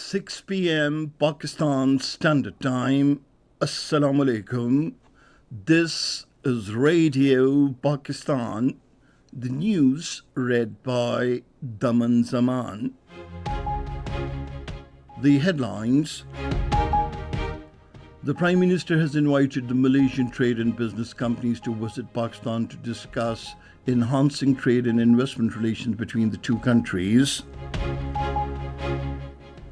6 p.m. Pakistan Standard Time. Assalamu alaikum. This is Radio Pakistan. The news read by Daman Zaman. The headlines. The Prime Minister has invited the Malaysian trade and business companies to visit Pakistan to discuss enhancing trade and investment relations between the two countries.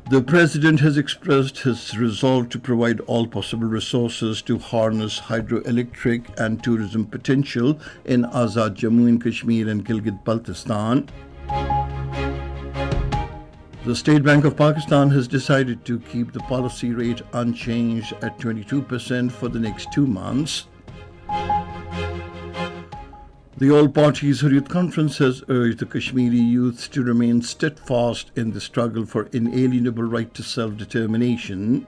The President has expressed his resolve to provide all possible resources to harness hydroelectric and tourism potential in Azad Jammu and Kashmir and Gilgit-Baltistan. The State Bank of Pakistan has decided to keep the policy rate unchanged at 22% for the next 2 months. The All Parties Hurriyat Conference has urged the Kashmiri youth to remain steadfast in the struggle for inalienable right to self-determination.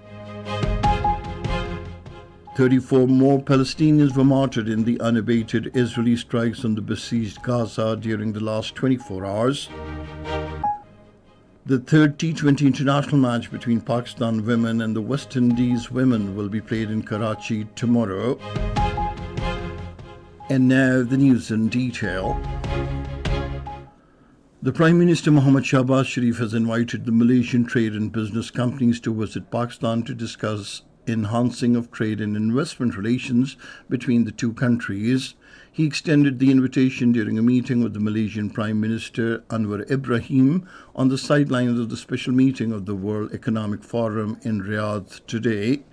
34 more Palestinians were martyred in the unabated Israeli strikes on the besieged Gaza during the last 24 hours. The third T20 international match between Pakistan women and the West Indies women will be played in Karachi tomorrow. And now the news in detail. The Prime Minister Mohammad Shahbaz Sharif has invited the Malaysian trade and business companies to visit Pakistan to discuss enhancing of trade and investment relations between the two countries. He extended the invitation during a meeting with the Malaysian Prime Minister Anwar Ibrahim on the sidelines of the special meeting of the World Economic Forum in Riyadh today.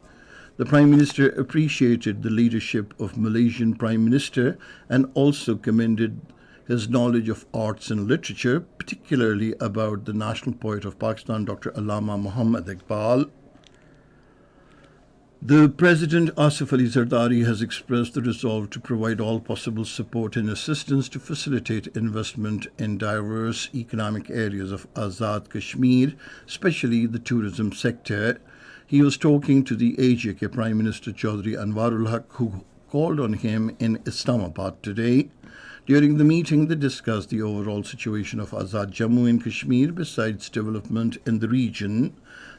The Prime Minister appreciated the leadership of Malaysian Prime Minister and also commended his knowledge of arts and literature, particularly about the national poet of Pakistan, Dr. Allama Muhammad Iqbal. The President Asif Ali Zardari has expressed the resolve to provide all possible support and assistance to facilitate investment in diverse economic areas of Azad Kashmir, especially the tourism sector. He was talking to the AJK Prime Minister Chaudhry Anwarul Haq, who called on him in Islamabad today. During the meeting, they discussed the overall situation of Azad Jammu and Kashmir besides development in the region.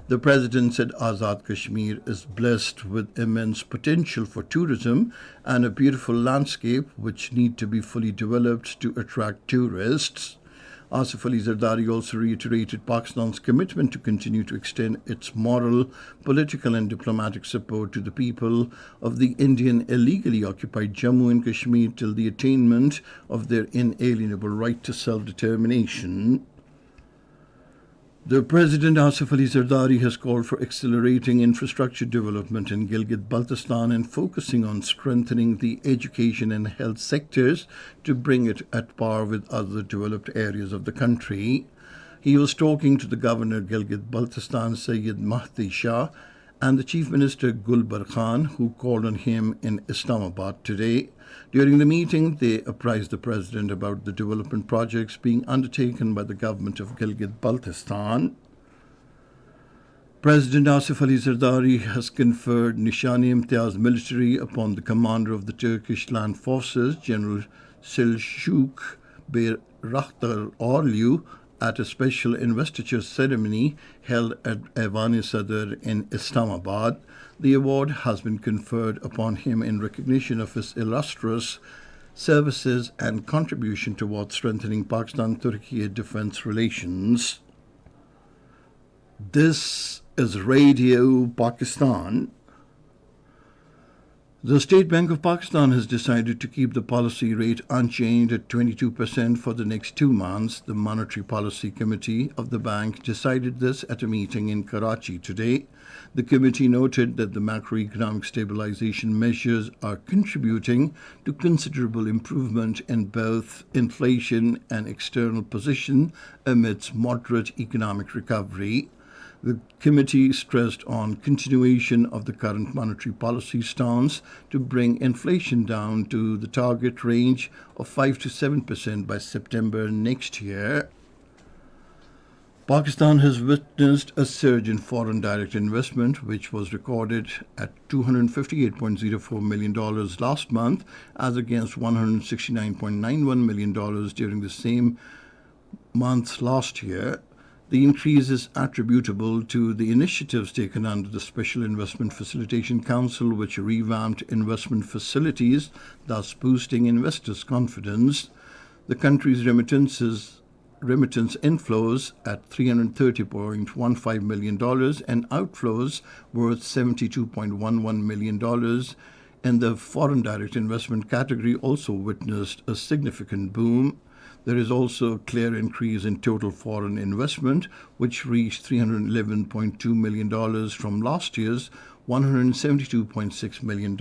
The President said Azad Kashmir is blessed with immense potential for tourism and a beautiful landscape which need to be fully developed to attract tourists. Asif Ali Zardari also reiterated Pakistan's commitment to continue to extend its moral, political and diplomatic support to the people of the Indian illegally occupied Jammu and Kashmir till the attainment of their inalienable right to self-determination. The President Asif Ali Zardari has called for accelerating infrastructure development in Gilgit-Baltistan and focusing on strengthening the education and health sectors to bring it at par with other developed areas of the country. He was talking to the Governor Gilgit-Baltistan Sayyid Mahdi Shah and the Chief Minister Gulbar Khan, who called on him in Islamabad today. During the meeting, they apprised the President about the development projects being undertaken by the government of Gilgit-Baltistan. President Asif Ali Zardari has conferred Nishani-e-Imtiaz military upon the commander of the Turkish Land Forces, General Selçuk Bayraktar Orlu, at a special investiture ceremony held at Evan-e Sadr in Islamabad. The award has been conferred upon him in recognition of his illustrious services and contribution towards strengthening Pakistan-Turkey defense relations. This is Radio Pakistan. The State Bank of Pakistan has decided to keep the policy rate unchanged at 22% for the next 2 months. The Monetary Policy Committee of the bank decided this at a meeting in Karachi today. The committee noted that the macroeconomic stabilization measures are contributing to considerable improvement in both inflation and external position amidst moderate economic recovery. The committee stressed on continuation of the current monetary policy stance to bring inflation down to the target range of 5 to 7% by September next year. Pakistan has witnessed a surge in foreign direct investment, which was recorded at $258.04 million last month, as against $169.91 million during the same month last year. The increase is attributable to the initiatives taken under the Special Investment Facilitation Council, which revamped investment facilities, thus boosting investors' confidence. The country's remittance inflows at $330.15 million and outflows worth $72.11 million in the foreign direct investment category also witnessed a significant boom. There is also a clear increase in total foreign investment, which reached $311.2 million from last year's $172.6 million.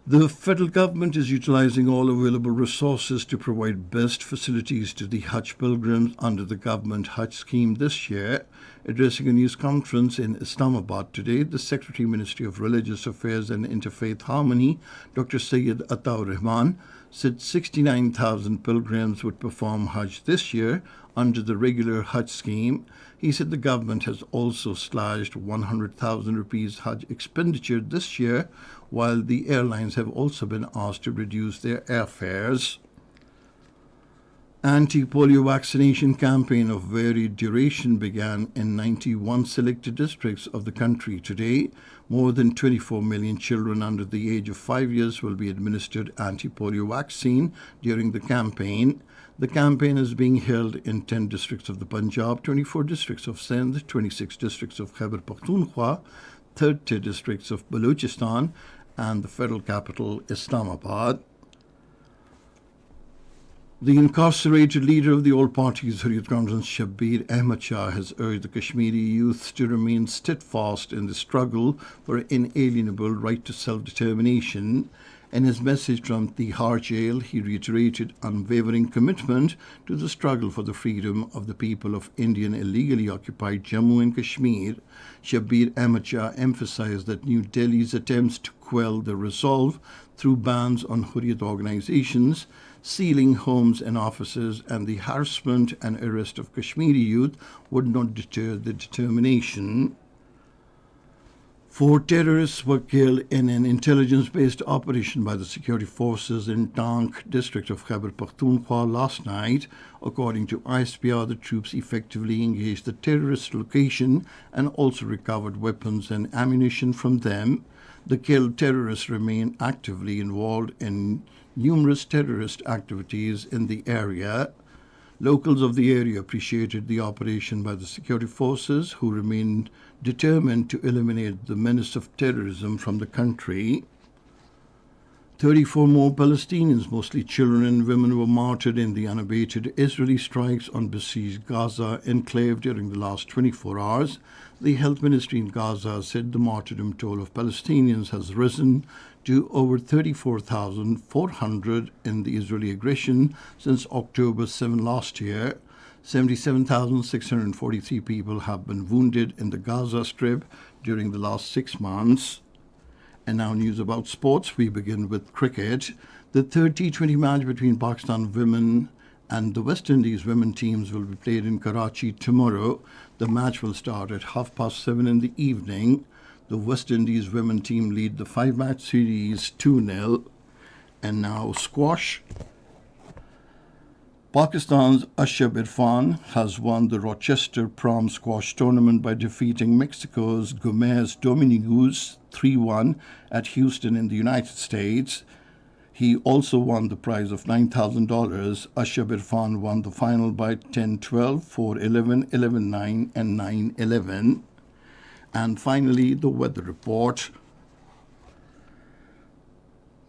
The federal government is utilizing all available resources to provide best facilities to the Hajj pilgrims under the government Hajj scheme this year. Addressing a news conference in Islamabad today, the Secretary Ministry of Religious Affairs and Interfaith Harmony, Dr. Sayyid Ataur Rahman, said 69,000 pilgrims would perform Hajj this year under the regular Hajj scheme. He said the government has also slashed 100,000 rupees Hajj expenditure this year, while the airlines have also been asked to reduce their airfares. Anti-polio vaccination campaign of varied duration began in 91 selected districts of the country today. More than 24 million children under the age of 5 years will be administered anti-polio vaccine during the campaign. The campaign is being held in 10 districts of the Punjab, 24 districts of Sindh, 26 districts of Khyber Pakhtunkhwa, 30 districts of Balochistan, and the federal capital, Islamabad. The incarcerated leader of the All Parties Hurriyat Conference, Shabbir Ahmad Shah, has urged the Kashmiri youth to remain steadfast in the struggle for an inalienable right to self-determination. In his message from Tihar jail, he reiterated unwavering commitment to the struggle for the freedom of the people of Indian illegally occupied Jammu and Kashmir. Shabbir Ahmad Shah emphasized that New Delhi's attempts to quell the resolve through bans on Hurriyat organizations, sealing homes and offices, and the harassment and arrest of Kashmiri youth would not deter the determination. 4 terrorists were killed in an intelligence-based operation by the security forces in Tank district of Khyber Pakhtunkhwa last night. According to ISPR, the troops effectively engaged the terrorist location and also recovered weapons and ammunition from them. The killed terrorists remain actively involved in numerous terrorist activities in the area. Locals of the area appreciated the operation by the security forces, who remained determined to eliminate the menace of terrorism from the country. 34 more Palestinians, mostly children and women, were martyred in the unabated Israeli strikes on besieged Gaza enclave during the last 24 hours. The health ministry in Gaza said the martyrdom toll of Palestinians has risen to over 34,400 in the Israeli aggression since October 7 last year. 77,643 people have been wounded in the Gaza Strip during the last 6 months. And now news about sports. We begin with cricket. The third T20 match between Pakistan women and the West Indies women teams will be played in Karachi tomorrow. The match will start at 7:30 in the evening. The West Indies women team lead the 5-match series 2-0. And now squash. Pakistan's Ashraf Irfan has won the Rochester Prom Squash Tournament by defeating Mexico's Gomez Dominguez 3-1 at Houston in the United States. He also won the prize of $9,000. Ashraf Irfan won the final by 10-12, 4-11, 11-9, and 9-11. And finally, the weather report.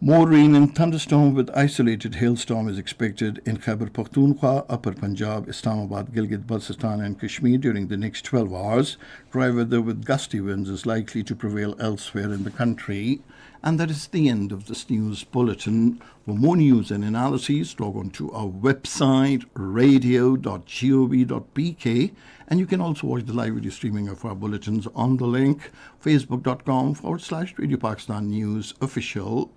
More rain and thunderstorm with isolated hailstorm is expected in Khyber Pakhtunkhwa, Upper Punjab, Islamabad, Gilgit-Baltistan and Kashmir during the next 12 hours. Dry weather with gusty winds is likely to prevail elsewhere in the country. And that is the end of this news bulletin. For more news and analyses, log on to our website, radio.gov.pk, and you can also watch the live video streaming of our bulletins on the link, facebook.com/Radio Pakistan News Official.